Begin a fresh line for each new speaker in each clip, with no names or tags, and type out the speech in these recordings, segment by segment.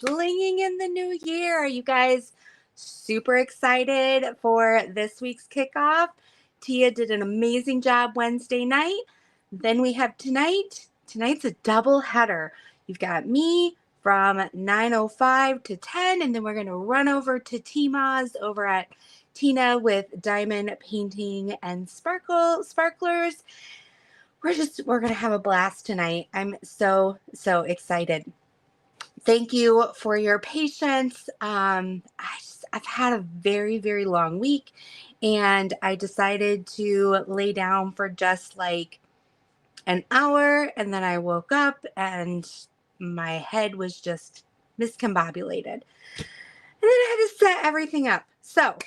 blinging in the new year. Are you guys super excited for this week's kickoff? Tia did an amazing job Wednesday night. Then we have tonight. Tonight's a double header. You've got me from 9:05 to 10, and then we're going to run over to Tima's over at Tina with diamond painting and sparklers. We're going to have a blast tonight. I'm so excited. Thank you for your patience. I've had a very long week, and I decided to lay down for just like an hour, and then I woke up and my head was just miscombobulated. And then I had to set everything up.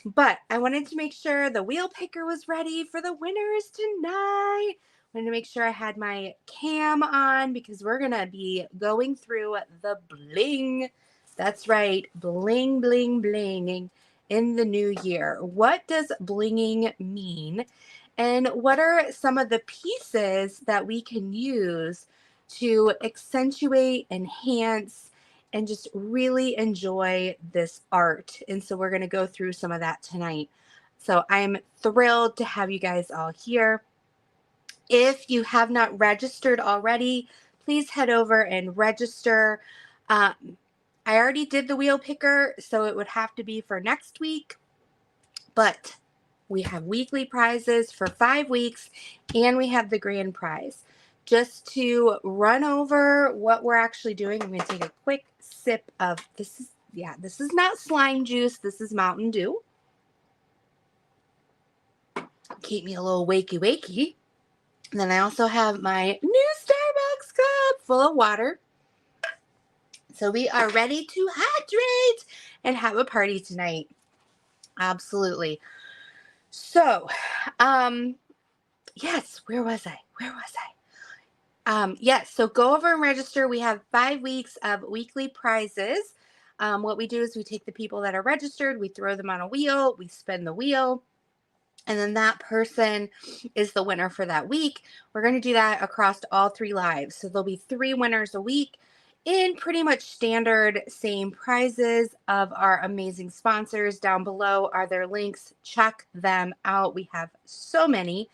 But I wanted to make sure the wheel picker was ready for the winners tonight. I wanted to make sure I had my cam on because we're going to be going through the bling. That's right, blinging in the new year. What does blinging mean? And what are some of the pieces that we can use to accentuate, enhance, and just really enjoy this art? And so we're going to go through some of that tonight. So I'm thrilled to have you guys all here. If you have not registered already, please head over and register. I already did the wheel picker, so it would have to be for next week. But we have weekly prizes for 5 weeks, and we have the grand prize. Just to run over what we're actually doing, I'm going to take a quick sip of this. This is not slime juice. This is Mountain Dew. Keep me a little wakey. And then I also have my new Starbucks cup full of water. So we are ready to hydrate and have a party tonight. Absolutely. So, yes, where was I? Yes, so go over and register. We have 5 weeks of weekly prizes. What we do is we take the people that are registered, we throw them on a wheel, we spin the wheel, and then that person is the winner for that week. We're going to do that across all 3 lives. So there'll be 3 winners a week in pretty much standard same prizes of our amazing sponsors. Down below are their links. Check them out. We have so many.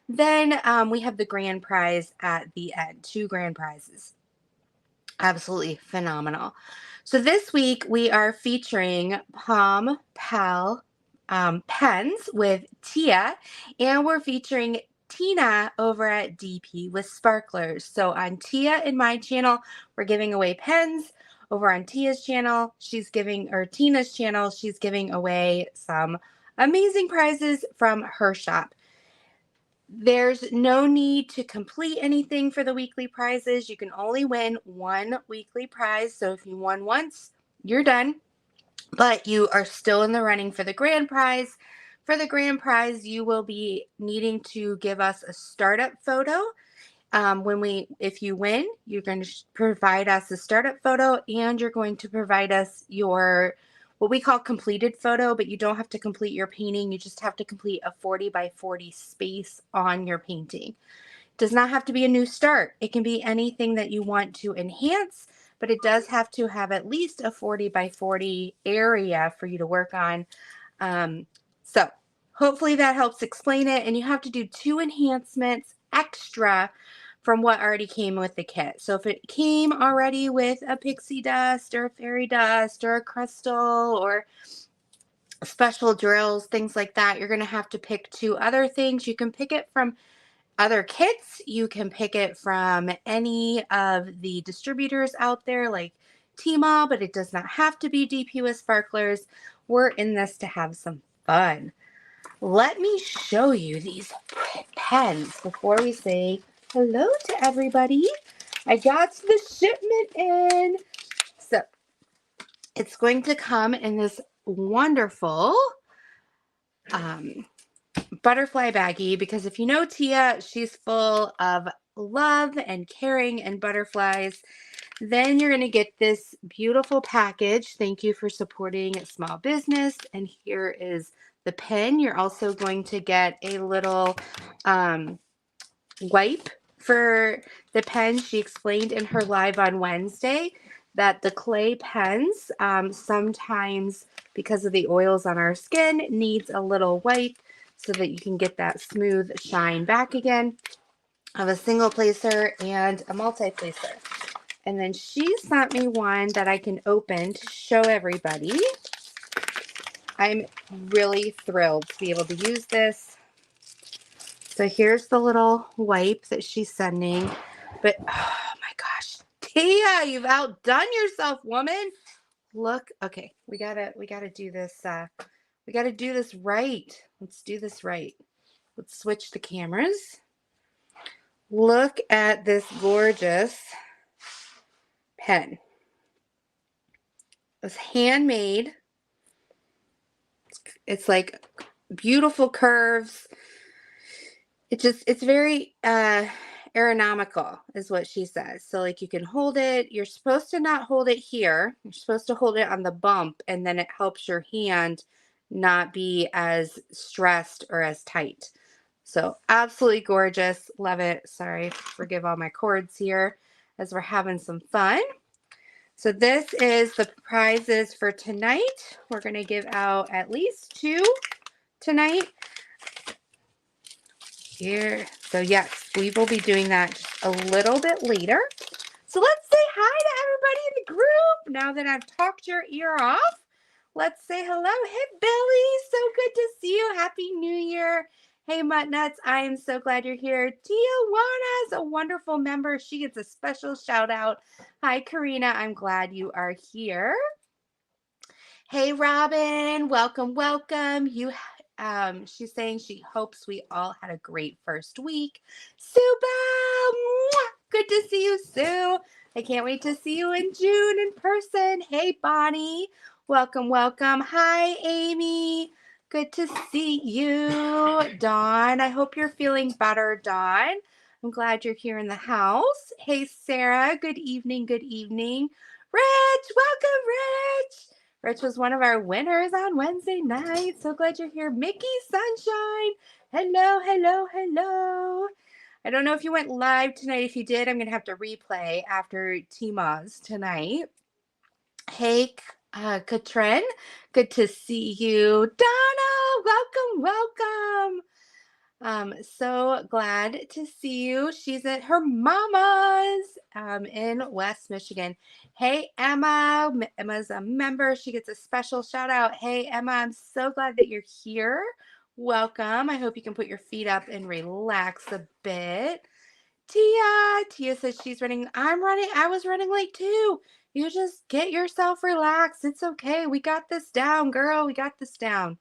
Then we have the grand prize at the end, 2 grand prizes. Absolutely phenomenal. So this week we are featuring Palm Pal pens with Tia, and we're featuring Tina over at DP with sparklers. So on Tia and my channel, we're giving away pens. Over on Tina's channel, she's giving away some amazing prizes from her shop. There's no need to complete anything for the weekly prizes. You can only win 1 weekly prize. So if you won once, you're done. But you are still in the running for the grand prize. For the grand prize, you will be needing to give us a startup photo. If you win, you're going to provide us a startup photo, and you're going to provide us your what we call completed photo, but you don't have to complete your painting. You just have to complete a 40 by 40 space on your painting. It does not have to be a new start. It can be anything that you want to enhance, but it does have to have at least a 40 by 40 area for you to work on. So hopefully that helps explain it. And you have to do 2 enhancements extra from what already came with the kit. So if it came already with a pixie dust or a fairy dust or a crystal or special drills, things like that, you're going to have to pick 2 other things. You can pick it from other kits. You can pick it from any of the distributors out there like Tmall, but it does not have to be DP with sparklers. We're in this to have some fun. Let me show you these pens before we say hello to everybody. I got the shipment in. So it's going to come in this wonderful butterfly baggie, because if you know Tia, she's full of love and caring and butterflies. Then you're going to get this beautiful package. Thank you for supporting small business. And here is the pen. You're also going to get a little wipe for the pen. She explained in her live on Wednesday that the clay pens sometimes, because of the oils on our skin, needs a little wipe so that you can get that smooth shine back again. I have a single placer and a multi-placer. And then she sent me one that I can open to show everybody. I'm really thrilled to be able to use this. So here's the little wipe that she's sending. But oh my gosh, Tia, you've outdone yourself, woman. Look, okay, we gotta do this. We gotta do this right. Let's do this right. Let's switch the cameras. Look at this gorgeous pen. It's handmade. It's like beautiful curves. It's very aeronomical is what she says. So like you can hold it. You're supposed to not hold it here. You're supposed to hold it on the bump, and then it helps your hand not be as stressed or as tight. So absolutely gorgeous. Love it. Sorry, forgive all my cords here as we're having some fun. So this is the prizes for tonight. We're going to give out at least 2 tonight. Here. So yes, we will be doing that just a little bit later. So let's say hi to everybody in the group. Now that I've talked your ear off, let's say hello. Hey, Billy. So good to see you. Happy New Year. Hey, Mutt Nuts. I am so glad you're here. Tijuana is a wonderful member. She gets a special shout out. Hi, Karina. I'm glad you are here. Hey, Robin. Welcome, welcome. She's saying she hopes we all had a great first week. Suba, good to see you, Sue. I can't wait to see you in June in person. Hey, Bonnie. Welcome, welcome. Hi, Amy. Good to see you. Dawn, I hope you're feeling better, Dawn. I'm glad you're here in the house. Hey, Sarah. Good evening, good evening. Rich, welcome, Rich. Rich was one of our winners on Wednesday night. So glad you're here. Mickey Sunshine. Hello, hello, hello. I don't know if you went live tonight. If you did, I'm going to have to replay after Tima's tonight. Hey, Katrin. Good to see you. Donna, welcome, welcome. So glad to see you. She's at her mama's in West Michigan. Hey, Emma. Emma's a member. She gets a special shout out. Hey, Emma, I'm so glad that you're here. Welcome. I hope you can put your feet up and relax a bit. Tia says she's running. I was running late too. You just get yourself relaxed. It's okay. We got this down, girl. We got this down.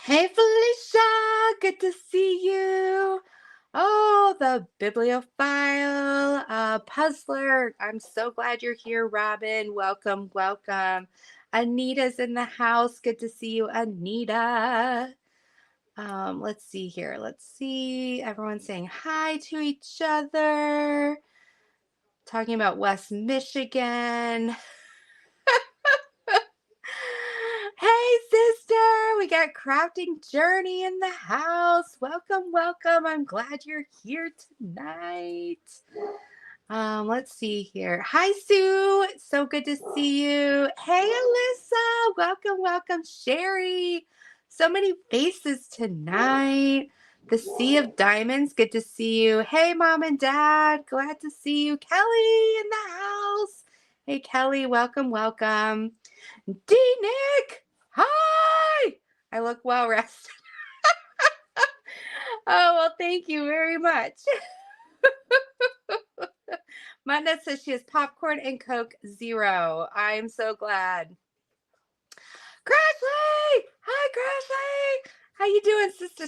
Hey, Felicia, good to see you. Oh, the bibliophile, puzzler. I'm so glad you're here, Robin. Welcome, welcome. Anita's in the house. Good to see you, Anita. Let's see here. Let's see. Everyone's saying hi to each other. Talking about West Michigan. Hey, sister, we got Crafting Journey in the house. Welcome, welcome. I'm glad you're here tonight. Let's see here. Hi, Sue. So good to see you. Hey, Alyssa. Welcome, welcome. Sherry. So many faces tonight. The Sea of Diamonds. Good to see you. Hey, Mom and Dad. Glad to see you. Kelly in the house. Hey, Kelly. Welcome, welcome. D-Nick. Hi. I look well rested. Oh, well, thank you very much. Manda says she has popcorn and Coke 0. I'm so glad. Crashly! Hi, Crashly! How you doing, sister?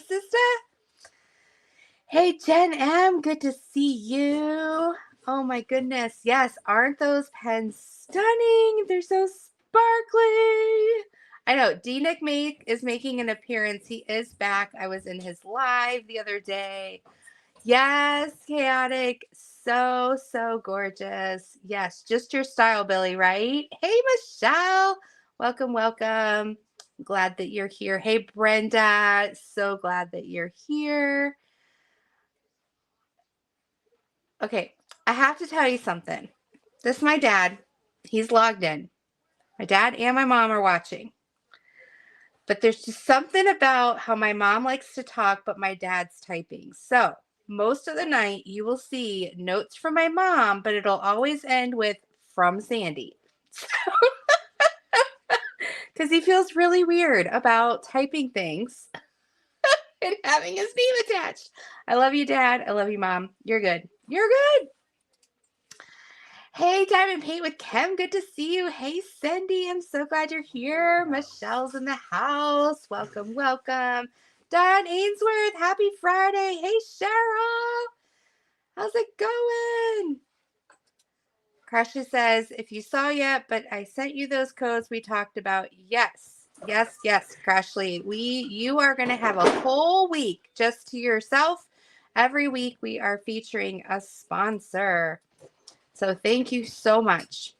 Hey, Jenn M. Good to see you. Oh, my goodness. Yes, aren't those pens stunning? They're so sparkly. I know. D-Nick is making an appearance. He is back. I was in his live the other day. Yes, chaotic. So, so gorgeous. Yes, just your style, Billy, right? Hey, Michelle. Welcome, welcome. Glad that you're here. Hey, Brenda. So glad that you're here. Okay, I have to tell you something. This is my dad. He's logged in. My dad and my mom are watching. But there's just something about how my mom likes to talk, but my dad's typing. So most of the night, you will see notes from my mom, but it'll always end with from Sandy. Because he feels really weird about typing things and having his name attached. I love you, Dad. I love you, Mom. You're good. You're good. Hey, Diamond Paint with Kim. Good to see you. Hey, Cindy. I'm so glad you're here. Michelle's in the house. Welcome, welcome. Don Ainsworth. Happy Friday. Hey, Cheryl. How's it going? Krasha says, if you saw yet, but I sent you those codes we talked about. Yes, yes, yes, Crashly. You are going to have a whole week just to yourself. Every week we are featuring a sponsor. So thank you so much.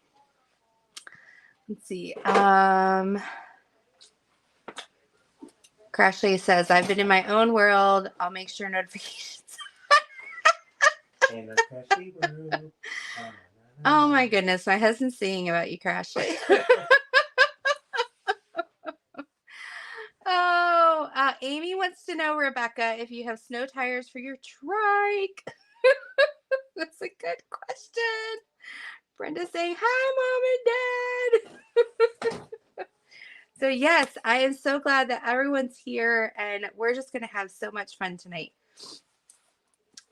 Let's see. Crashly says, I've been in my own world. I'll make sure notifications. Oh my goodness, my husband's singing about you, Crashly. Oh, Amy wants to know, Rebecca, if you have snow tires for your trike. That's a good question. Brenda saying, hi, Mom and Dad. So yes, I am so glad that everyone's here, and we're just going to have so much fun tonight.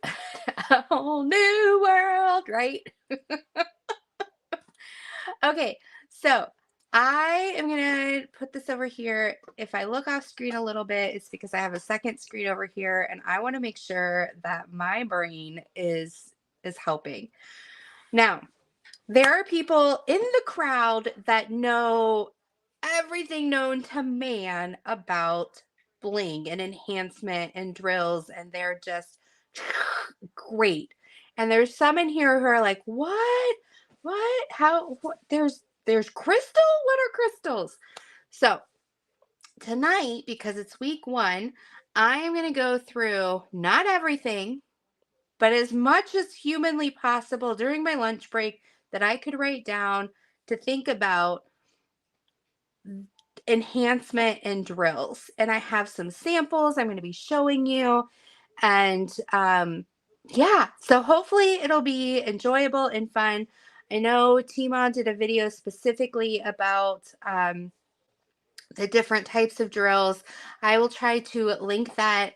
A whole new world, right? Okay, so I am going to put this over here. If I look off screen a little bit, it's because I have a second screen over here, and I want to make sure that my brain is helping. Now, there are people in the crowd that know everything known to man about bling and enhancement and drills, and they're just great. And there's some in here who are like, what? How? What? There's crystal? What are crystals? So tonight, because it's week 1, I am going to go through not everything, but as much as humanly possible during my lunch break that I could write down to think about enhancement and drills. And I have some samples I'm going to be showing you. And yeah, so hopefully it'll be enjoyable and fun. I know Timon did a video specifically about the different types of drills. I will try to link that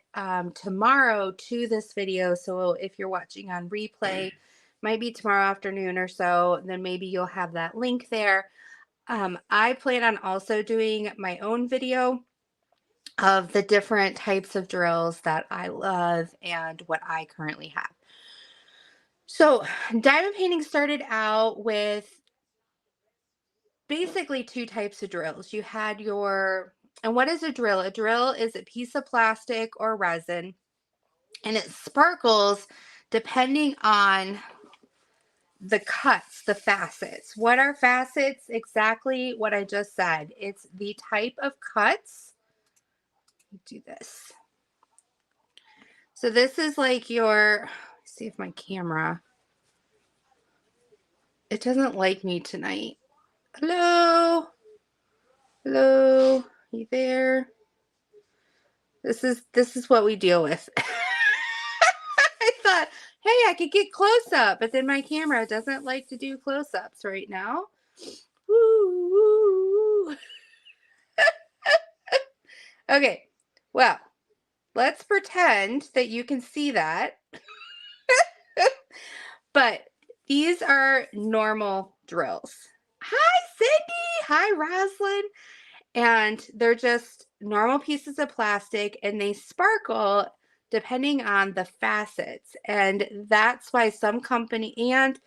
tomorrow to this video. So if you're watching on replay, might be tomorrow afternoon or so, then maybe you'll have that link there. I plan on also doing my own video of the different types of drills that I love and what I currently have. So diamond painting started out with basically 2 types of drills. You had and what is a drill? A drill is a piece of plastic or resin, and it sparkles depending on the cuts, the facets. What are facets? Exactly what I just said. It's the type of cuts. Do this. So this is like let's see if my camera, it doesn't like me tonight. Hello? Hello? You there? This is what we deal with. I thought, hey, I could get close up, but then my camera doesn't like to do close-ups right now. Woo. Okay, well, let's pretend that you can see that. But these are normal drills. Hi, Cindy. Hi, Roslyn. And they're just normal pieces of plastic, and they sparkle depending on the facets. And that's why some company and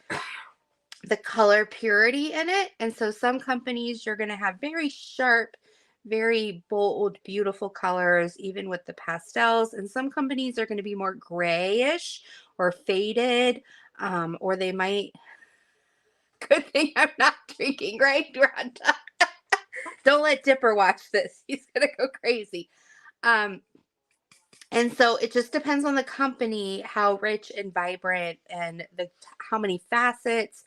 the color purity in it. And so some companies, you're going to have very sharp, very bold, beautiful colors, even with the pastels. And some companies are going to be more grayish or faded, or they might. Good thing I'm not drinking, right, Rhonda? Don't let Dipper watch this. He's going to go crazy. And so it just depends on the company, how rich and vibrant and how many facets.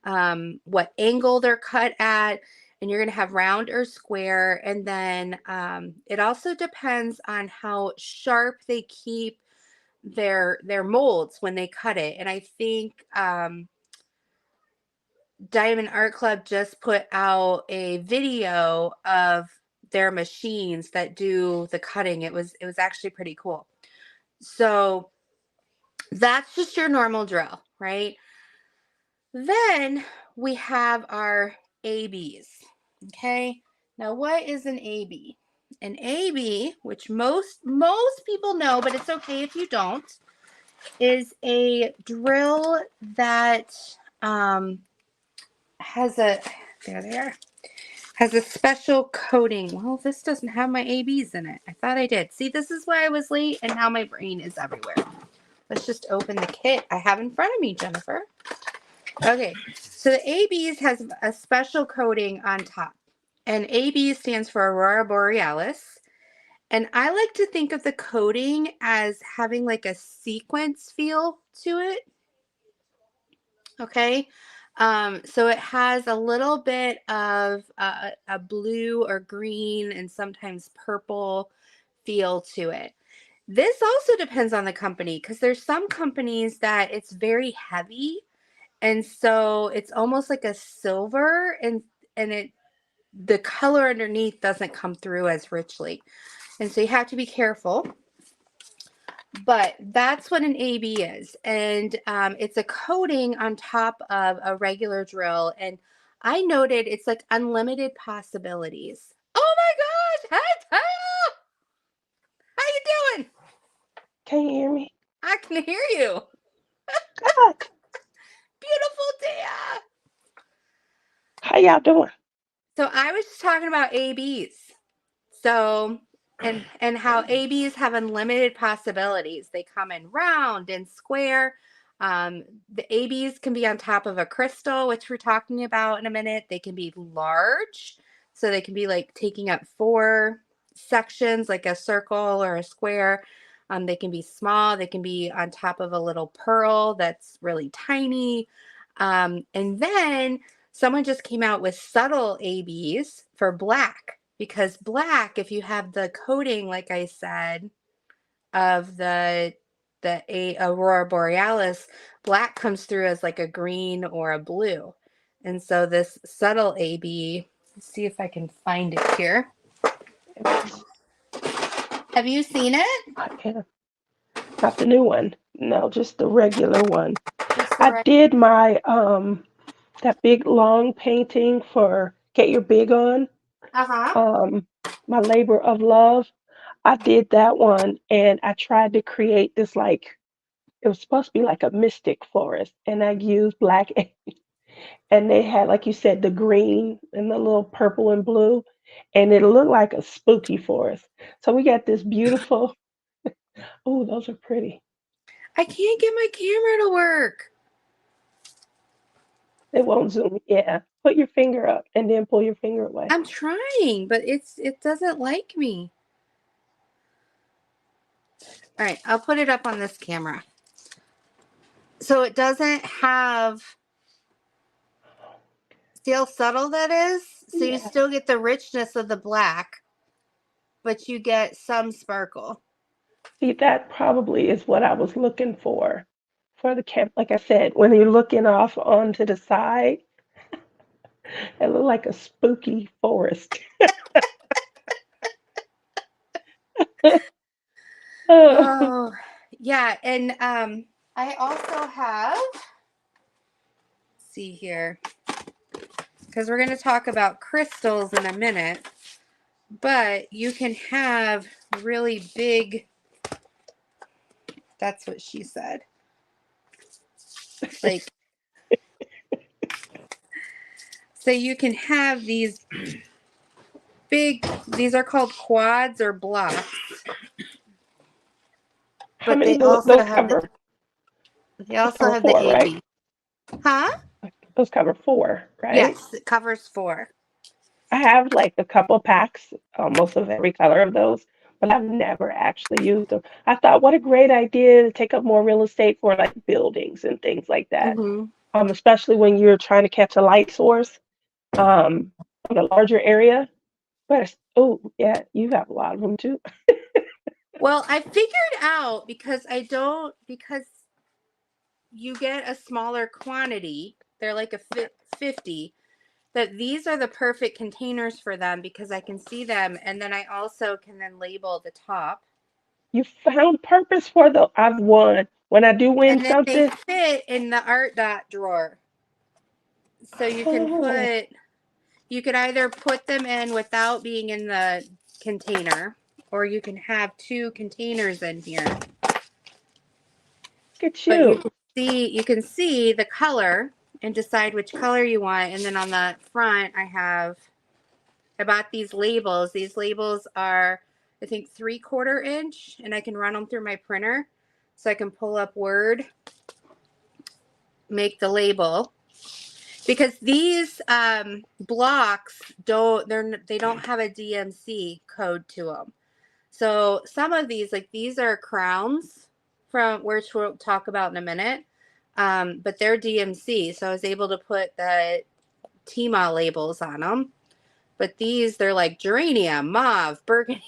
what angle they're cut at, and you're going to have round or square. And then it also depends on how sharp they keep their molds when they cut it. And I think Diamond Art Club just put out a video of their machines that do the cutting. It was actually pretty cool. So that's just your normal drill, right? Then we have our ABs. Okay. Now, what is an AB? An AB, which most people know, but it's okay if you don't, is a drill that has a there they are has a special coating. Well, this doesn't have my ABs in it. I thought I did. See, this is why I was late, and now my brain is everywhere. Let's just open the kit I have in front of me, Jennifer. Okay, so the ABs has a special coating on top, and AB stands for Aurora Borealis. And I like to think of the coating as having like a sequence feel to it. Okay, so it has a little bit of a blue or green and sometimes purple feel to it. This also depends on the company, because there's some companies that it's very heavy, and so it's almost like a silver, and the color underneath doesn't come through as richly, and so you have to be careful. But that's what an AB is, and it's a coating on top of a regular drill. And I noted it's like unlimited possibilities. Oh my gosh! Hey, Taya! How you doing?
Can you hear me?
I can hear you.
Good.
Beautiful, Taya.
How y'all doing?
So I was just talking about ABs. So and how ABs have unlimited possibilities. They come in round and square. The ABs can be on top of a crystal, which we're talking about in a minute. They can be large, so they can be like taking up 4 sections, like a circle or a square. They can be small. They can be on top of a little pearl that's really tiny. And then someone just came out with subtle ABs for black, because black, if you have the coating, like I said, of the Aurora Borealis, black comes through as like a green or a blue. And so this subtle AB, let's see if I can find it here. Have you seen it?
Yeah. Not the new one. No, just the regular one.
Just the
I did my that big long painting for Get Your Big On.
Uh-huh.
My labor of love. I did that one and I tried to create this like it was supposed to be like a mystic forest and I used black and they had like you said the green and the little purple and blue and it looked like a spooky forest. So we got this beautiful. Oh, those are pretty.
I can't get my camera to work.
It won't zoom. Yeah. Put your finger up and then pull your finger away.
I'm trying, but it doesn't like me. All right, I'll put it up on this camera. So it doesn't have, see how subtle that is? So you
Yeah.
still get the richness of the black, but you get some sparkle.
See, that probably is what I was looking for the camp. Like I said, when you're looking off onto the side, it looked like a spooky forest. Oh,
Oh, yeah. And I also have, see here, because we're going to talk about crystals in a minute, but you can have really big, that's what she said. Like, so you can have these big, these are called quads or blocks,
how
but
many
they
do
also
those
have the,
cover?
they
Those
also
cover
have the
four, right?
AB. Huh?
Those cover four, right?
Yes, it covers 4.
I have like a couple packs, almost of every color of those, but I've never actually used them. I thought, what a great idea to take up more real estate for like buildings and things like that.
Mm-hmm.
especially when you're trying to catch a light source on a larger area. But oh yeah, you have a lot of them too.
Well, I figured out because I don't because you get a smaller quantity. They're like a 50, that these are the perfect containers for them because I can see them, and then I also can then label the top.
You found purpose for the. I've won. When I do win
And then they
something,
fit in the art dot drawer. So
oh,
you could either put them in without being in the container, or you can have two containers in here.
look at
But
you.
you can see the color and decide which color you want. And then on the front I bought these labels. These labels are, I think, 3/4 inch, and I can run them through my printer. So I can pull up Word, make the label. Because these blocks they don't have a DMC code to them. So some of these, like these are crowns from which we'll talk about in a minute. But they're DMC, so I was able to put the TMA labels on them. But these, they're like geranium, mauve, burgundy.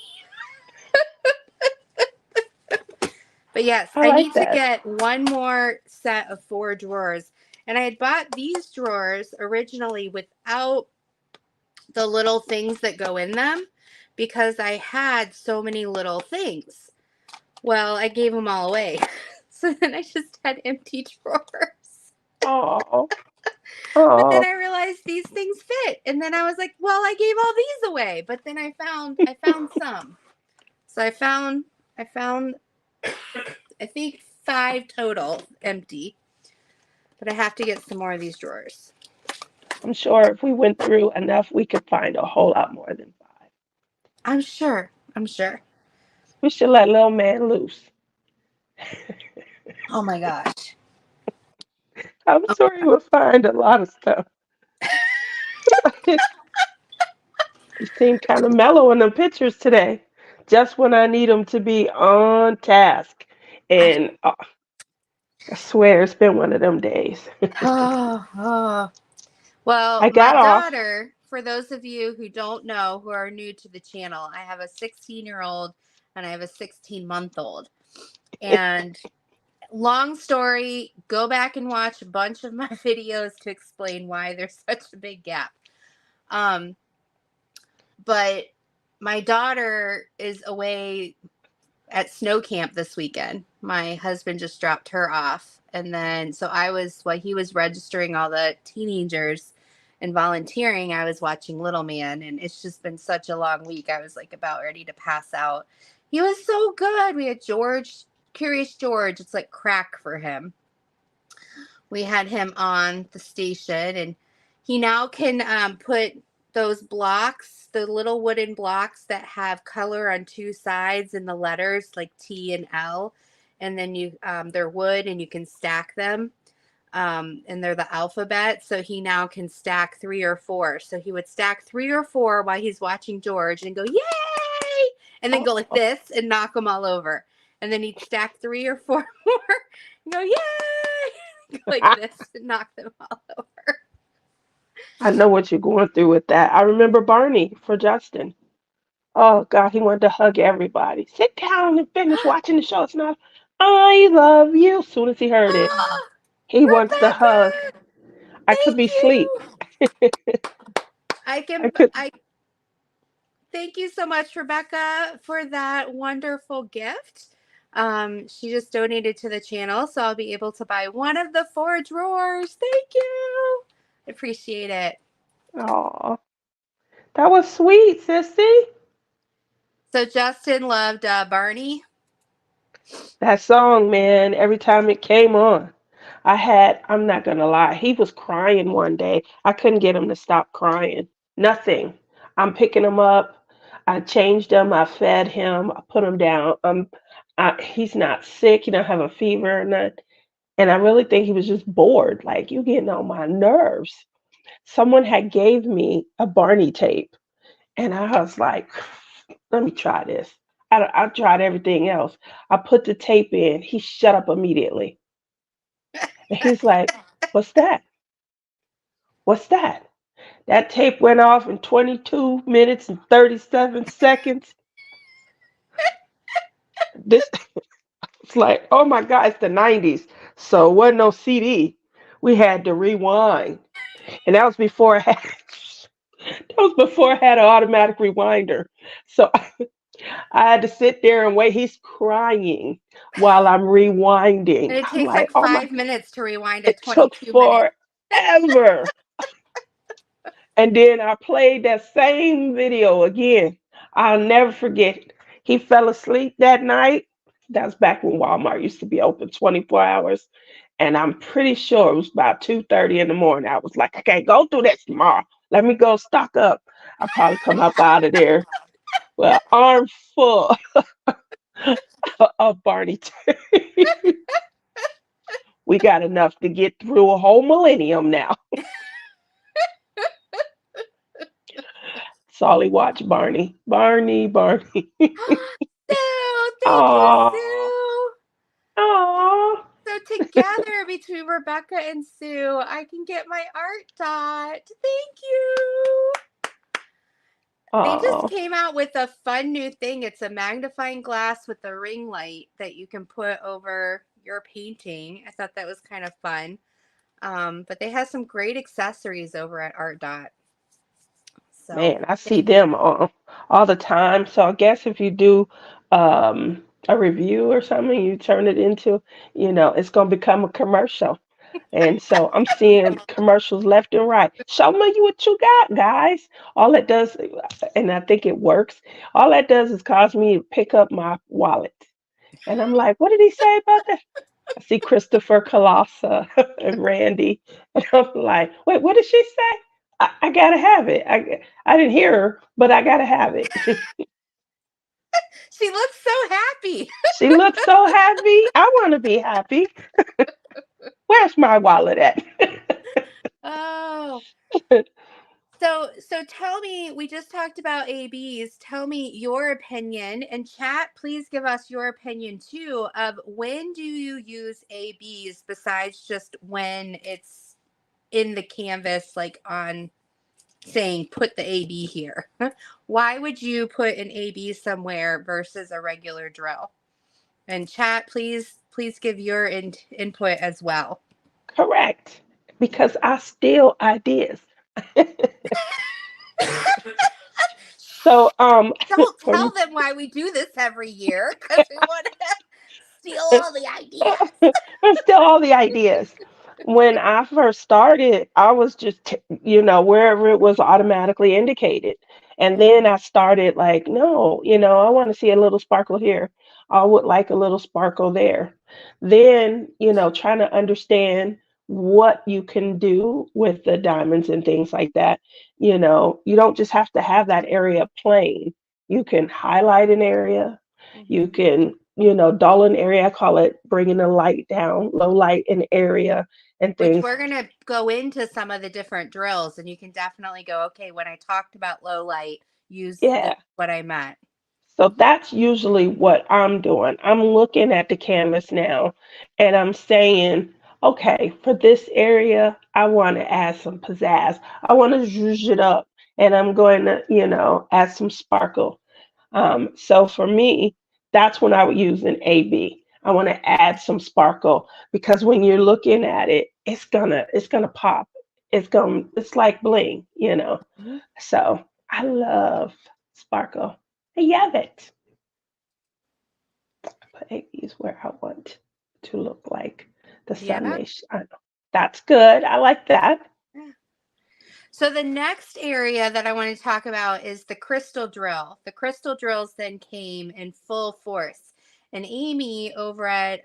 But yes,
I
I
like
need to
that.
get one more set of 4 drawers. And I had bought these drawers originally without the little things that go in them because I had so many little things. Well, I gave them all away. So then I just had empty drawers.
Oh,
But then
oh.
I realized these things fit. And then I was like, well, I gave all these away. But then I found some. So I found I think 5 total empty. But I have to get some more of these drawers.
I'm sure if we went through enough, we could find a whole lot more than five.
I'm sure. I'm sure.
We should let little man loose.
Oh my gosh.
I'm
Oh,
sure he would find a lot of stuff. He seemed kind of mellow in the pictures today, just when I need him to be on task.
I,
And I swear it's been one of them days.
oh. Well,
I
my
got off.
daughter, for those of you who don't know, who are new to the channel, I have a 16-year-old and I have a 16-month-old. And long story, go back and watch a bunch of my videos to explain why there's such a big gap. Um, but my daughter is away at snow camp this weekend. My husband just dropped her off. And then, so while he was registering all the teenagers and volunteering, I was watching Little Man. And it's just been such a long week. I was like about ready to pass out. He was so good. We had Curious George. It's like crack for him. We had him on the station, and he now can put those blocks, the little wooden blocks that have color on 2 sides and the letters like T and L, and then they're wood and you can stack them, and they're the alphabet. So he now can stack 3 or 4. So he would stack 3 or 4 while he's watching George and go yay, and then go like
Oh,
this and knock them all over, and then he'd stack 3 or 4 more and go yay, like this and knock them all over.
I know what you're going through with that. I remember Barney for Justin. Oh God, he wanted to hug everybody. Sit down and finish watching the show. It's not. I love you. As soon as he heard it,
Oh,
he wants the hug.
Rebecca,
I could
thank
be asleep.
you. I
I
can
could.
I Thank you so much, Rebecca, for that wonderful gift. She just donated to the channel, so I'll be able to buy one of the 4 drawers. Thank you. I appreciate it.
Oh, that was sweet, sissy.
So Justin loved Barney.
That song, man. Every time it came on, I'm not gonna lie. He was crying one day. I couldn't get him to stop crying. Nothing. I'm picking him up. I changed him. I fed him. I put him down. He's not sick. He don't have a fever or nothing. And I really think he was just bored. Like, you getting on my nerves. Someone had gave me a Barney tape, and I was like, let me try this. I tried everything else. I put the tape in. He shut up immediately. And he's like, What's that? What's that? That tape went off in 22 minutes and 37 seconds. This it's like, oh my God, it's the 90s. So it wasn't no CD. We had to rewind. And that was before I had that was before I had an automatic rewinder. So I had to sit there and wait. He's crying while I'm
And
rewinding.
it
I'm
takes
like,
like
oh my,
5 minutes to rewind a
it took
22-minute.
forever. And then I played that same video again. I'll never forget. He fell asleep that night. That was back when Walmart used to be open 24 hours. And I'm pretty sure it was about 2:30 in the morning. I was like, I can't go through this tomorrow. Let me go stock up. I probably come up out of there with an arm full of Barney. We got enough to get through a whole millennium now. Solly watch Barney. Barney, Barney.
Sue, thank you,
Aww.
Sue.
Aww.
So together between Rebecca and Sue, I can get my art dot. Thank you. They just
Aww.
came out with a fun new thing. It's a magnifying glass with a ring light that you can put over your painting. I thought that was kind of fun. But they have some great accessories over at Art Dot. So
Man, I see them all the time. So I guess if you do a review or something, you turn it into, it's going to become a commercial. And so I'm seeing commercials left and right. Show me what you got, guys. All that does, and I think it works, all that does is cause me to pick up my wallet. And I'm like, what did he say about that? I see Christopher Colossa and Randy. And I'm like, wait, what did she say? I gotta have it. I didn't hear her, but I gotta have it.
she looks so happy.
She looks so happy. I want to be happy. Where's my wallet at?
Oh. So tell me, we just talked about ABs. Tell me your opinion, and chat, please give us your opinion too of when do you use ABs besides just when it's in the canvas, like on saying put the AB here. Why would you put an AB somewhere versus a regular drill? And chat, please give your input as well.
Correct. Because I steal ideas. So
Don't tell
from
them why we do this every year because we want to steal all the ideas.
there's still all the ideas. When I first started, I was just, wherever it was automatically indicated. And then I started like, no, I want to see a little sparkle here. I would like a little sparkle there. Then, trying to understand what you can do with the diamonds and things like that. You don't just have to have that area plain. You can highlight an area. You
Mhm.
can, dull an area. I call it bringing the light down, low light in area and
Which
things.
we're going to go into some of the different drills, and you can definitely go, okay, when I talked about low light, use this
Yeah.
what I meant.
So that's usually what I'm doing. I'm looking at the canvas now and I'm saying, okay, for this area, I want to add some pizzazz. I want to zhuzh it up and I'm going to, add some sparkle. So for me, that's when I would use an AB. I want to add some sparkle because when you're looking at it, it's gonna pop. It's like bling.
Mhm.
So I love sparkle. I love it. Put ABs where I want to look like the sun
Yeah.
may shine. That's good. I like that.
Yeah. So the next area that I want to talk about is the crystal drill. The crystal drills then came in full force. And Amy over at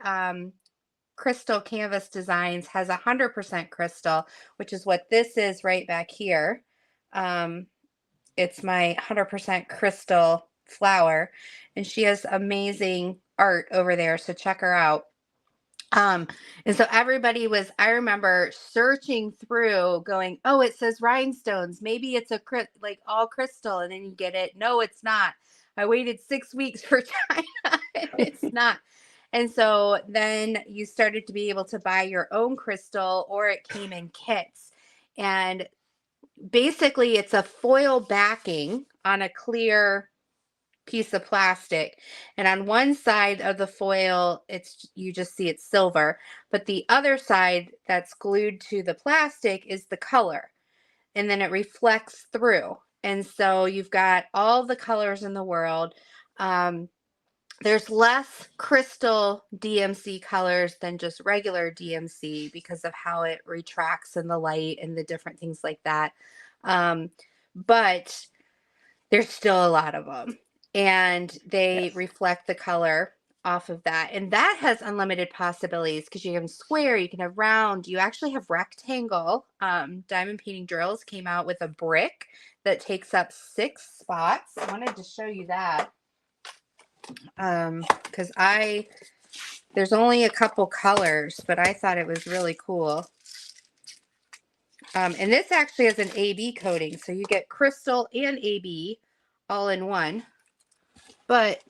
Crystal Canvas Designs has 100% crystal, which is what this is right back here. Um, it's my 100% crystal flower, and she has amazing art over there. So check her out. Um, and so everybody was, I remember searching through going, oh, it says rhinestones. Maybe it's like all crystal. And then you get it. No, it's not. I waited 6 weeks for China and it's not. And so then you started to be able to buy your own crystal, or it came in kits. And basically, it's a foil backing on a clear piece of plastic, and on one side of the foil, it's you just see it's silver, but the other side that's glued to the plastic is the color, and then it reflects through. And so you've got all the colors in the world. um, there's less crystal DMC colors than just regular DMC because of how it retracts in the light and the different things like that. um, but there's still a lot of them, and they
Yes.
reflect the color off of that. And that has unlimited possibilities because you can have square, you can have round, you actually have rectangle. Diamond Painting Drills came out with a brick that takes up 6 spots. I wanted to show you that because there's only a couple colors, but I thought it was really cool. And this actually has an AB coating, so you get crystal and AB all in one. But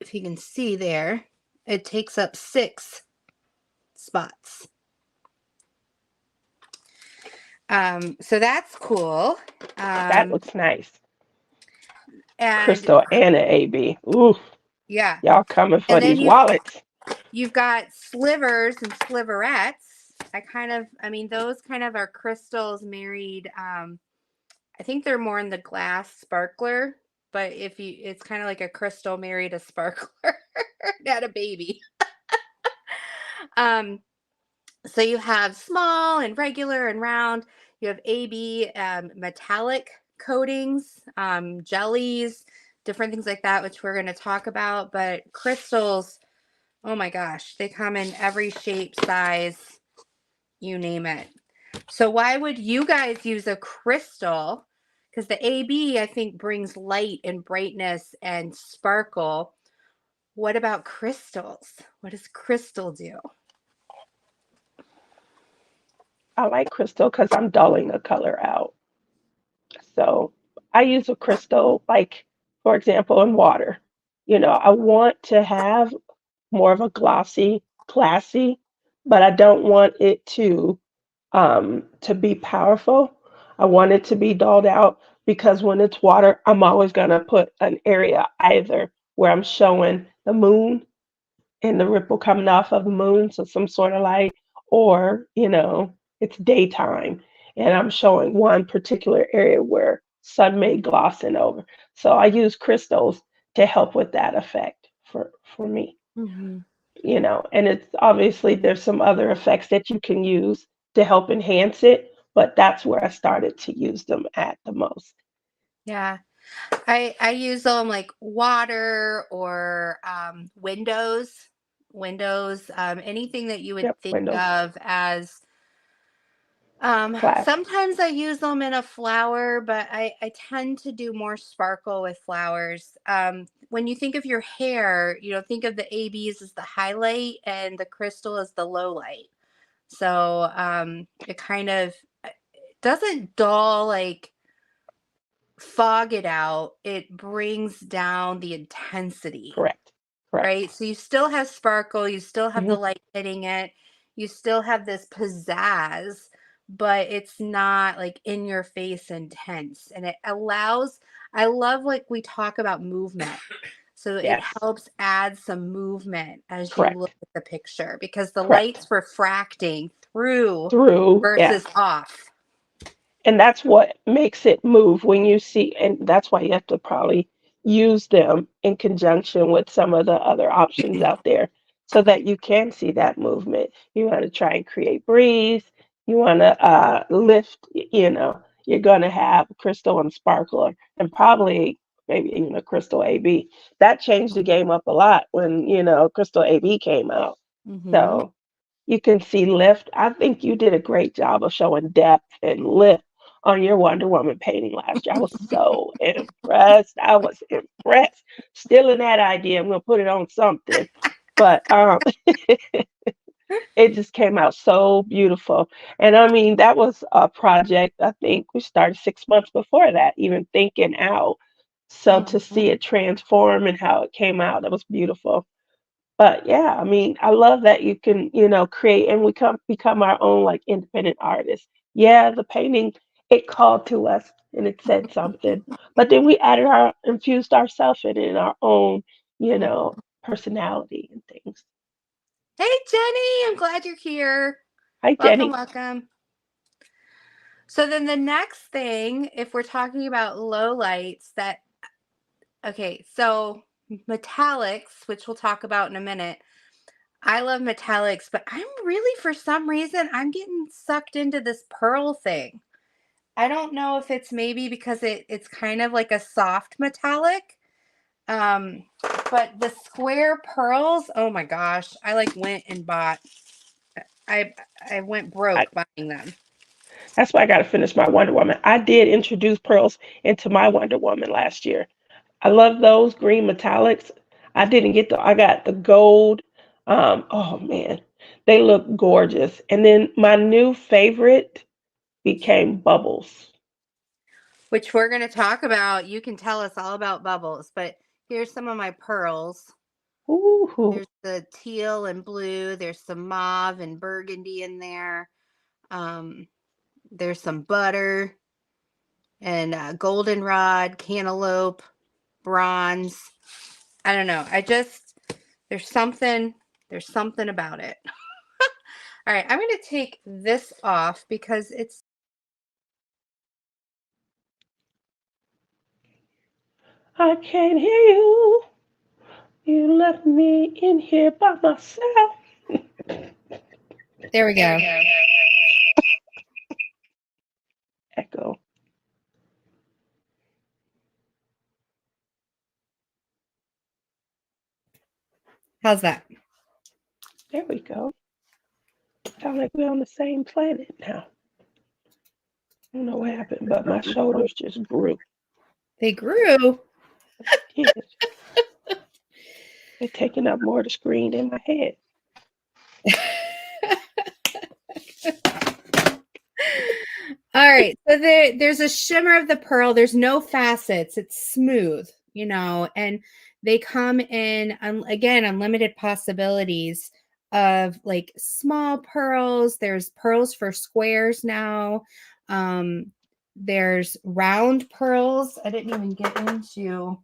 if you can see there, it takes up 6 spots. So that's cool.
That
Um,
looks nice.
and
Crystal and an AB. Ooh,
yeah,
y'all coming for
and then
these wallets.
you've got slivers and sliverettes. I mean, those kind of are crystals married. I think they're more in the glass sparkler, but it's kind of like a crystal married a sparkler, not a baby. Um, So you have small and regular and round. You have AB metallic coatings, jellies, different things like that, which we're going to talk about. But crystals, oh my gosh, they come in every shape, size, you name it. So why would you guys use a crystal? Because the AB, I think, brings light and brightness and sparkle. What about crystals? What does crystal do?
I like crystal because I'm dulling the color out. So I use a crystal, like, for example, in water. I want to have more of a glossy, classy, but I don't want it to be powerful. I want it to be dulled out because when it's water, I'm always gonna put an area either where I'm showing the moon and the ripple coming off of the moon, so some sort of light, or it's daytime and I'm showing one particular area where sun may glossing over. So I use crystals to help with that effect for me.
Mm-hmm.
And it's obviously there's some other effects that you can use to help enhance it, but that's where I started to use them at the most.
Yeah. I use them like water or windows, anything that you would
Yep,
think
windows,
of as.
class,
Sometimes I use them in a flower, but I tend to do more sparkle with flowers. When you think of your hair, think of the ABs as the highlight and the crystal as the low light. So it kind of doesn't dull, like fog it out. It brings down the intensity.
correct, correct.
Right? So you still have sparkle, you still have
Hmm.
the light hitting it, you still have this pizzazz, but it's not like in your face intense. And I love like we talk about movement. So it
Yes,
helps add some movement as you look
correct,
at the picture because the
correct.
light's refracting through
Through,
versus
yes.
off.
And that's what makes it move when you see, and that's why you have to probably use them in conjunction with some of the other options out there so that you can see that movement. You want to try and create breeze, you want to lift, you're going to have crystal and sparkler and probably maybe even a crystal AB. That changed the game up a lot when, crystal AB came out.
Mm-hmm.
So you can see lift. I think you did a great job of showing depth and lift on your Wonder Woman painting last year. I was so impressed. I was impressed. Stealing that idea. I'm gonna put it on something. But it just came out so beautiful. And I mean, that was a project I think we started 6 months before that, even thinking out. So to
Mm-hmm.
see it transform and how it came out, that was beautiful. But yeah, I mean, I love that you can, create and we become our own like independent artists. Yeah, the painting, it called to us and it said something. But then we added our infused ourselves in our own, personality and things.
Hey, Jenny, I'm glad you're here.
Hi,
Welcome,
Jenny.
welcome. So then the next thing, if we're talking about low lights, okay, so metallics, which we'll talk about in a minute. I love metallics, but I'm really, for some reason, I'm getting sucked into this pearl thing. I don't know if it's maybe because it's kind of like a soft metallic. Um, but the square pearls, oh my gosh, I like went and bought. I I went
I,
broke buying them.
that's why I got to finish my Wonder Woman. I did introduce pearls into my Wonder Woman last year. I love those green metallics. I got the gold. Oh man, they look gorgeous. And then my new favorite became bubbles.
Which we're going to talk about. You can tell us all about bubbles, but here's some of my pearls.
Ooh,
There's the teal and blue. There's some mauve and burgundy in there. Um, there's some butter and goldenrod, cantaloupe, bronze. I don't know. There's something about it. All right, I'm going to take this off because it's
I can't hear you. You left me in here by myself.
there we
There we
go.
go. Echo.
How's that?
There we go. Sound like we're on the same planet now. I don't know what happened, but my shoulders just grew.
They grew.
They did. They're taking up more of the screen than my head.
All right. So there's a shimmer of the pearl. There's no facets. It's smooth, and they come in, again, unlimited possibilities of like small pearls. There's pearls for squares now. Um, there's round pearls. I didn't even get into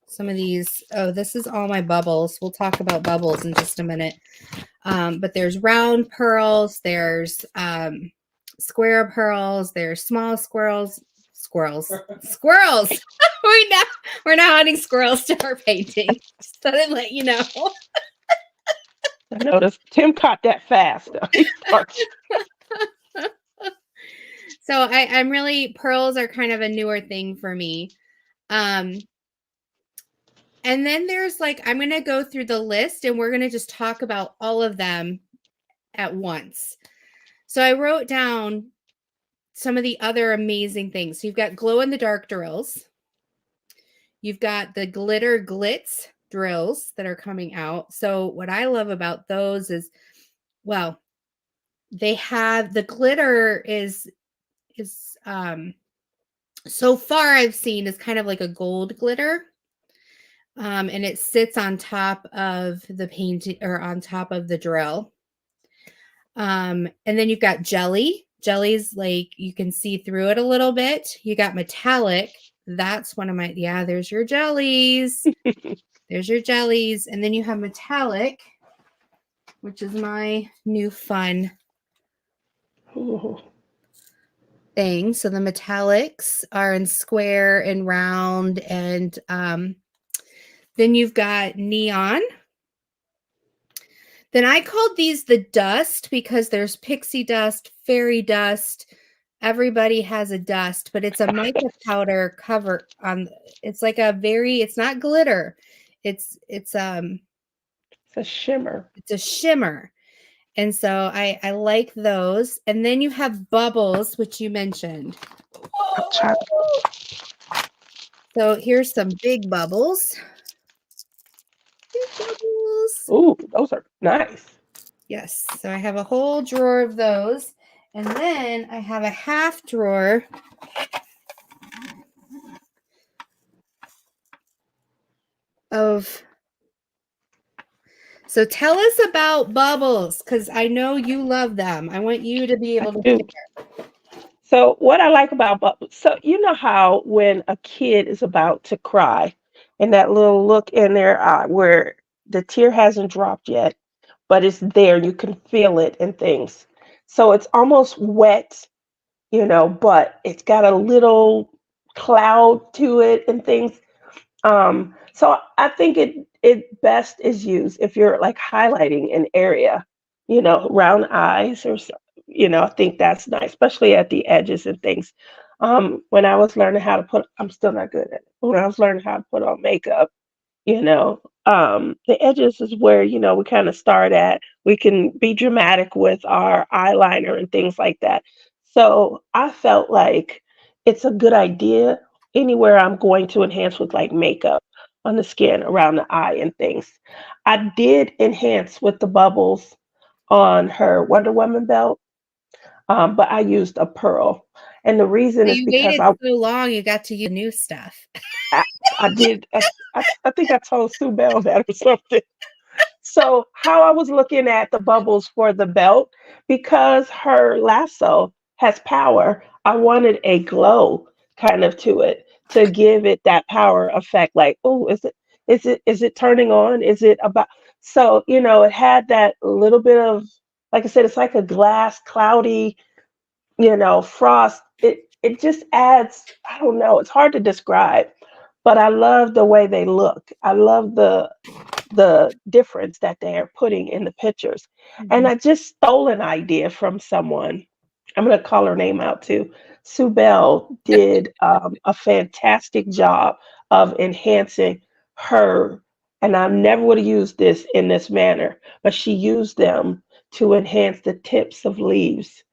some of these. Oh, this is all my bubbles. We'll talk about bubbles in just a minute. But there's round pearls, there's square pearls, there's small squirrels. we're now adding squirrels to our painting. Just thought I'd let you know.
I noticed Tim caught that fast.
So I'm really, pearls are kind of a newer thing for me. And then there's I'm going to go through the list and we're going to just talk about all of them at once. So I wrote down some of the other amazing things. So you've got glow in the dark drills. You've got the glitter glitz drills that are coming out. So what I love about those is, well, they have the glitter is so far I've seen is kind of like a gold glitter. And it sits on top of the painting or on top of the drill. And then you've got jelly. Jelly's you can see through it a little bit. You got metallic. That's one of my, yeah, there's your jellies. There's your jellies. And then you have metallic, which is my new fun
Ooh.
thing. So the metallics are in square and round. And then you've got neon. Then I called these the dust because there's pixie dust, fairy dust. Everybody has a dust, but it's a mica powder cover on. It's it's not glitter. It's
It's a shimmer.
it's a shimmer. And so I like those. And then you have bubbles, which you mentioned. So here's some big bubbles. Big bubbles.
Ooh, those are nice.
Yes. So I have a whole drawer of those. And then I have a half drawer of. So tell us about bubbles, because I know you love them. I want you to be
I
able to
do.
share.
So what I like about bubbles, so you know how when a kid is about to cry and that little look in their eye where the tear hasn't dropped yet, but it's there, you can feel it and things. So it's almost wet, but it's got a little cloud to it and things. So I think it best is used if you're like highlighting an area, around eyes or so, I think that's nice, especially at the edges and things. When I was learning how to put, I'm still not good at it. When I was learning how to put on makeup, the edges is where, we kind of start at. We can be dramatic with our eyeliner and things like that. So I felt like it's a good idea anywhere I'm going to enhance with like makeup on the skin, around the eye and things. I did enhance with the bubbles on her Wonder Woman belt, but I used a pearl. And the reason
So
is
you
because
waited so long, you got to use new stuff.
I, I did, I think I told Sue Bell that or something. So how I was looking at the bubbles for the belt, because her lasso has power, I wanted a glow kind of to it to give it that power effect. Like, oh, is it turning on? Is it about? So, it had that little bit of, like I said, it's like a glass, cloudy, frost. It just adds, I don't know, it's hard to describe, but I love the way they look. I love the difference that they are putting in the pictures. And
Mhm.
I just stole an idea from someone. I'm going to call her name out too. Sue Bell did a fantastic job of enhancing her, and I never would have used this in this manner, but she used them to enhance the tips of leaves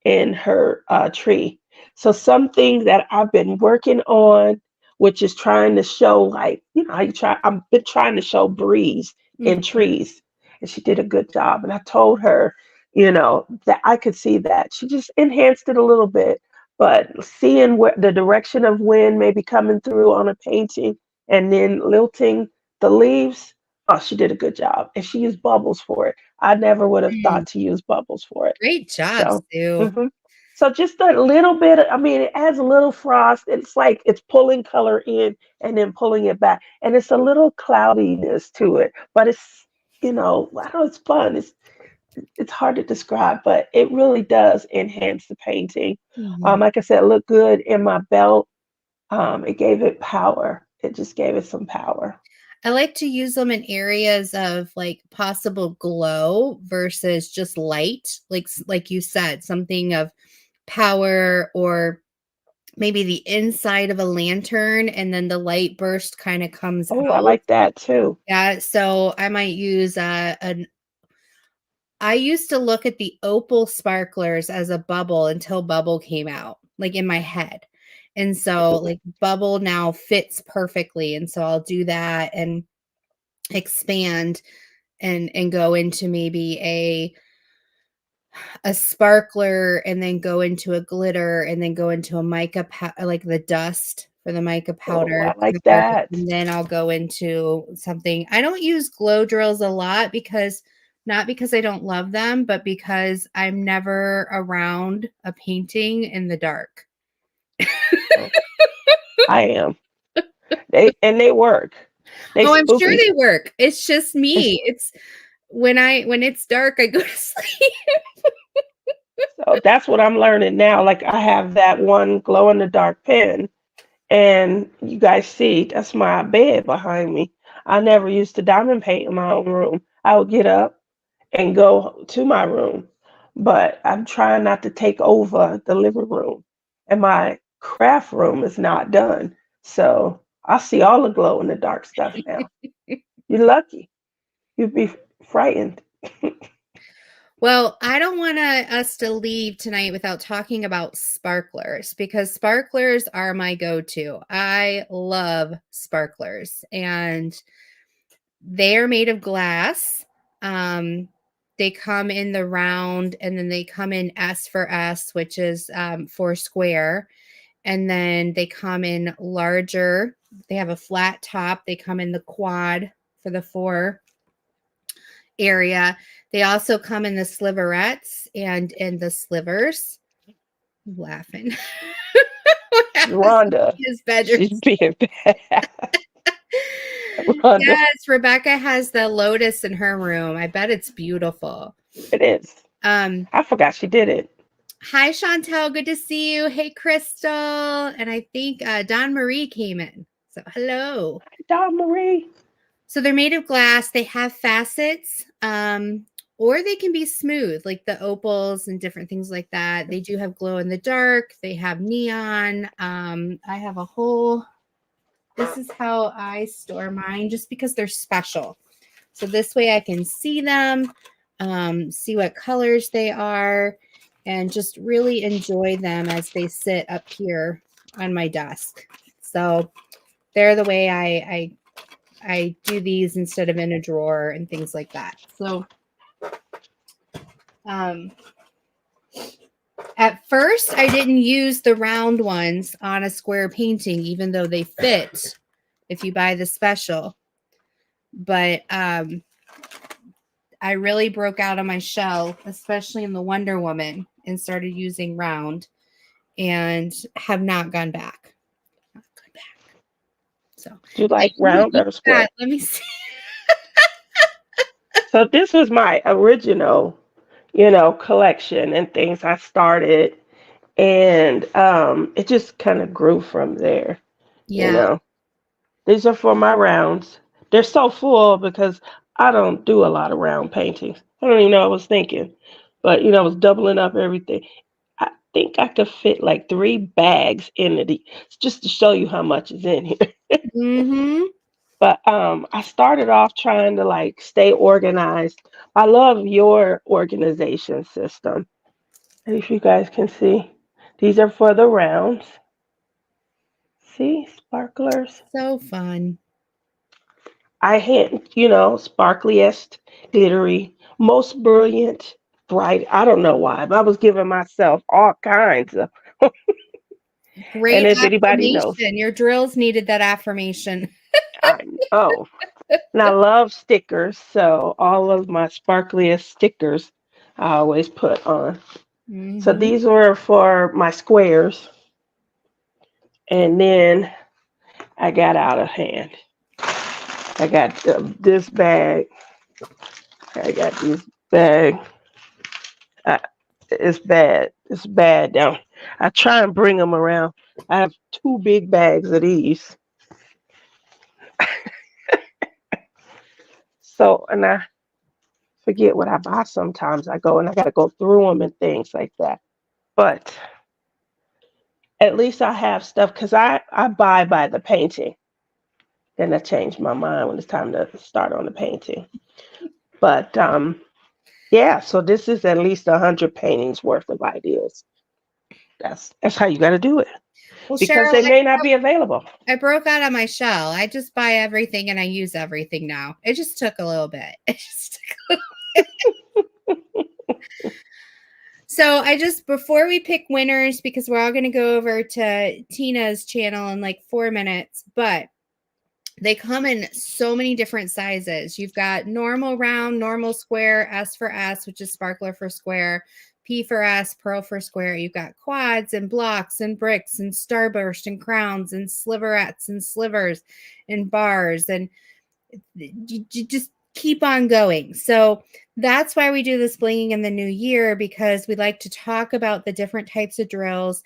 in her tree. So some things that I've been working on, which is trying to show, like, how you try. I've been trying to show breeze in
Mhm.
trees, and she did a good job. And I told her, that I could see that. She just enhanced it a little bit, but seeing where the direction of wind may be coming through on a painting and then lilting the leaves. Oh, she did a good job, and she used bubbles for it. I never would have
Mm.
thought to use bubbles for it.
Great job,
So,
Sue.
mhm. So just a little bit. I mean, it adds a little frost. It's like it's pulling color in and then pulling it back, and it's a little cloudiness to it. But it's, I know it's fun. It's hard to describe, but it really does enhance the painting.
Mhm.
Like I said, it looked good in my belt. It gave it power. It just gave it some power.
I like to use them in areas of like possible glow versus just light. Like you said, something of power, or maybe the inside of a lantern and then the light burst kind of comes
Oh, I
out.
like that too.
Yeah, so I might use I used to look at the opal sparklers as a bubble until bubble came out, like in my head. And so like bubble now fits perfectly. And so I'll do that and expand and go into maybe a sparkler, and then go into a glitter, and then go into a mica like the dust for the mica
Oh,
powder
I like
color,
that.
and then I'll go into something. I don't use glow drills a lot, because not because I don't love them, but because I'm never around a painting in the dark.
Oh, I am. They work. They
Oh, I'm sure
spoopy.
they work. It's just
They
me. It's when it's dark, I go to sleep.
So that's what I'm learning now. Like I have that one glow in the dark pen, and you guys see that's my bed behind me. I never used to diamond paint in my own room. I would get up and go to my room, but I'm trying not to take over the living room, and my craft room is not done. So I see all the glow in the dark stuff now. You're lucky. You'd be frightened.
Well, I don't want us to leave tonight without talking about sparklers, because sparklers are my go-to. I love sparklers, and they are made of glass. Um, they come in the round, and then they come in S for S, which is for square. And then they come in larger. They have a flat top. They come in the quad for the 4 area. They also come in the sliverettes and in the slivers. I'm laughing.
Rhonda,
His bedroom.
she's being bad. Rhonda,
Yes, Rebecca has the lotus in her room. I bet it's beautiful.
it is.
Um,
I forgot she did it.
Hi, Chantel. Good to see you. Hey, Crystal. And I think Don Marie came in. So, hello.
Dawn Marie.
So, they're made of glass. They have facets, or they can be smooth, like the opals and different things like that. They do have glow in the dark. They have neon. I have a whole, this is how I store mine just because they're special. So, this way I can see them, see what colors they are, and just really enjoy them as they sit up here on my desk. So they're the way I do these instead of in a drawer and things like that. So at first I didn't use the round ones on a square painting, even though they fit if you buy the special. But I really broke out on my shell, especially in the Wonder Woman, and started using round and have not gone back. So
Do you like round or square?
let me see.
So this was my original, collection and things I started, and it just kind of grew from there. You
Yeah.
know, these are for my rounds. They're so full because I don't do a lot of round paintings. I don't even know what I was thinking, but I was doubling up everything. I think I could fit like 3 bags in it, just to show you how much is in here.
Mm-hmm.
But I started off trying to like stay organized. I love your organization system. If you guys can see, these are for the rounds. See, sparklers.
So fun.
I hint, sparkliest, glittery, most brilliant, bright. I don't know why, but I was giving myself all kinds of. And
Great
if anybody knows,
affirmation. Your drills needed that affirmation.
I know. And I love stickers, so all of my sparkliest stickers I always put on. So
Mm-hmm.
these were for my squares, and then I got out of hand. I got this bag. I got this bag. I, it's bad. It's bad now. I try and bring them around. I have 2 big bags of these. So, and I forget what I buy sometimes. I go and I got to go through them and things like that. But at least I have stuff because I buy by the painting. Then I change my mind when it's time to start on the painting. But yeah, so this is at least 100 paintings worth of ideas. That's how you got to do it
Well,
because
Cheryl,
they may not be available.
I broke out of my shell. I just buy everything and I use everything now. It just took a little bit. It just took So I just, before we pick winners, because we're all going to go over to Tina's channel in like 4 minutes, but they come in so many different sizes. You've got normal round, normal square, S for S, which is sparkler for square, P for S, pearl for square. You've got quads and blocks and bricks and starburst and crowns and sliverettes and slivers and bars. And you just keep on going. So that's why we do this blinging in the new year, because we like to talk about the different types of drills.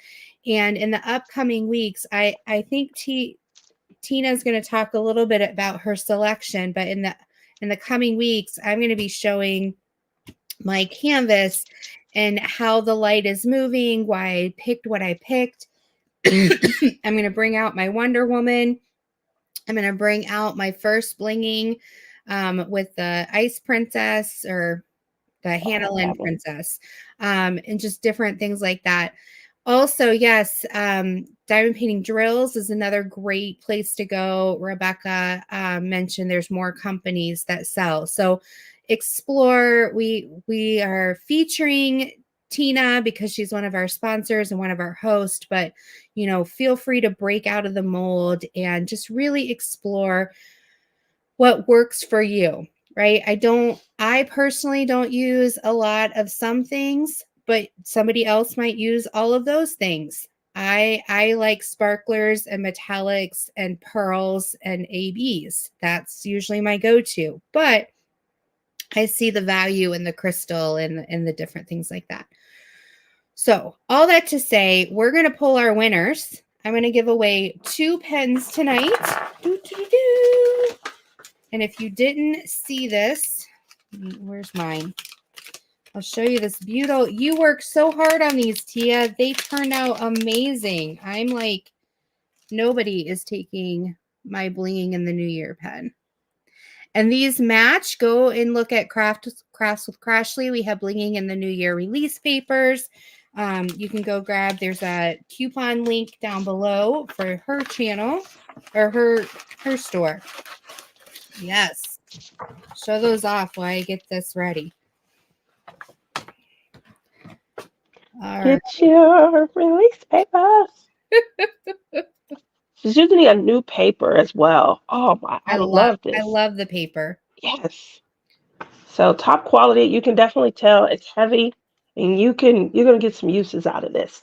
And in the upcoming weeks, I think Tina's going to talk a little bit about her selection, but in the coming weeks, I'm going to be showing my canvas and how the light is moving, why I picked what I picked. I'm going to bring out my Wonder Woman. I'm going to bring out my first blinging with the Ice Princess or the Hannah Lynn Princess, and just different things like that. Also, yes, diamond painting drills is another great place to go. Rebecca mentioned there's more companies that sell. So explore. We are featuring Tina because she's one of our sponsors and one of our hosts, but feel free to break out of the mold and just really explore what works for you, right? I personally don't use a lot of some things, but somebody else might use all of those things. I like sparklers and metallics and pearls and ABs. That's usually my go-to, but I see the value in the crystal and the different things like that. So all that to say, we're going to pull our winners. I'm going to give away 2 pens tonight. And if you didn't see this, where's mine? I'll show you this beautiful. You worked so hard on these, Tia. They turned out amazing. I'm like, nobody is taking my Blinging in the New Year pen. And these match. Go and look at Crafts with Crashly. We have Blinging in the New Year release papers. You can go grab, there's a coupon link down below for her channel or her store. Yes. Show those off while I get this ready. All
Get
right.
your release papers. She's using a new paper as well. Oh my, I love
I
this.
love the paper.
Yes. So top quality, you can definitely tell it's heavy and you're gonna get some uses out of this.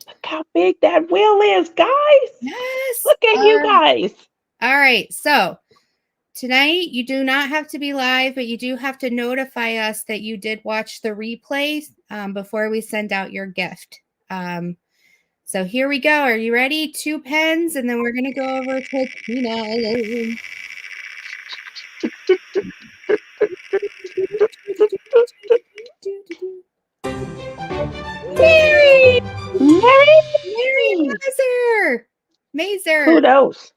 Look how big that wheel is, guys.
Yes.
Look at you guys.
All right. So tonight, you do not have to be live, but you do have to notify us that you did watch the replay before we send out your gift. So here we go. Are you ready? 2 pens, and then we're going to go over to Tina. Mary! Mary
Mary!
Mazer!
Kudos.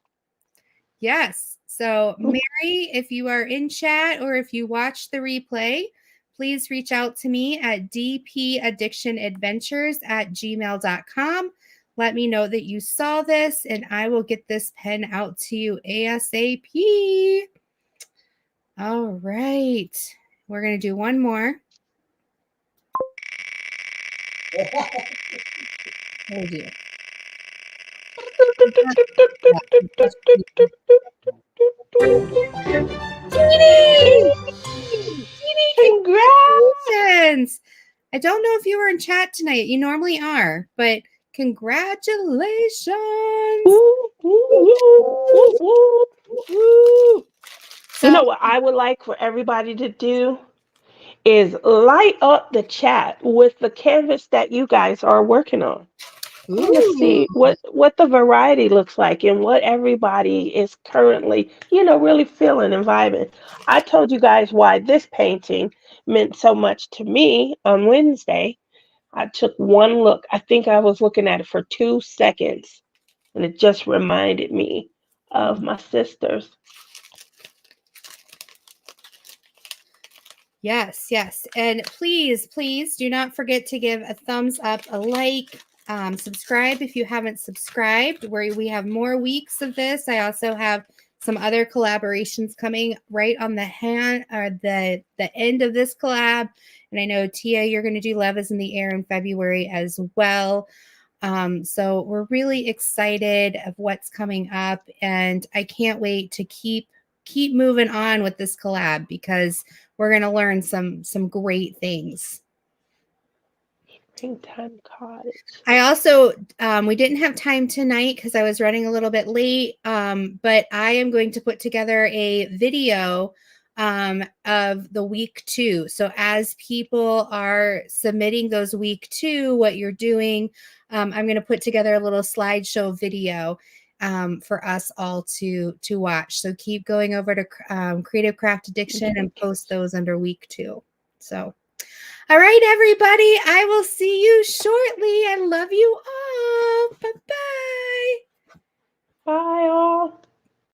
Yes. So, Mary, if you are in chat or if you watch the replay, please reach out to me at dpaddictionadventures@gmail.com. Let me know that you saw this, and I will get this pen out to you ASAP. All right. We're going to do one more. Oh, dear. Jeannie! Jeannie,
Congrats!
congratulations! I don't know if you were in chat tonight. You normally are, but congratulations!
Woo, woo, woo, woo, woo.
So,
You know what I would like for everybody to do is light up the chat with the canvas that you guys are working on. I want to see what the variety looks like and what everybody is currently, really feeling and vibing. I told you guys why this painting meant so much to me on Wednesday. I took one look. I think I was looking at it for 2 seconds, and it just reminded me of my sisters.
yes, yes. And please, please do not forget to give a thumbs up, a like, subscribe if you haven't subscribed, where we have more weeks of this. I also have some other collaborations coming right on the end of this collab. And I know, Tia, you're going to do Love is in the Air in February as well. So we're really excited of what's coming up, and I can't wait to keep moving on with this collab because we're going to learn some great things.
Springtime Cottage.
I also, we didn't have time tonight because I was running a little bit late, but I am going to put together a video of the week 2. So as people are submitting those week 2, what you're doing, I'm going to put together a little slideshow video for us all to watch. So keep going over to Creative Craft Addiction and post those under week 2. So, all right, everybody, I will see you shortly. I love you all. Bye-bye.
Bye, all.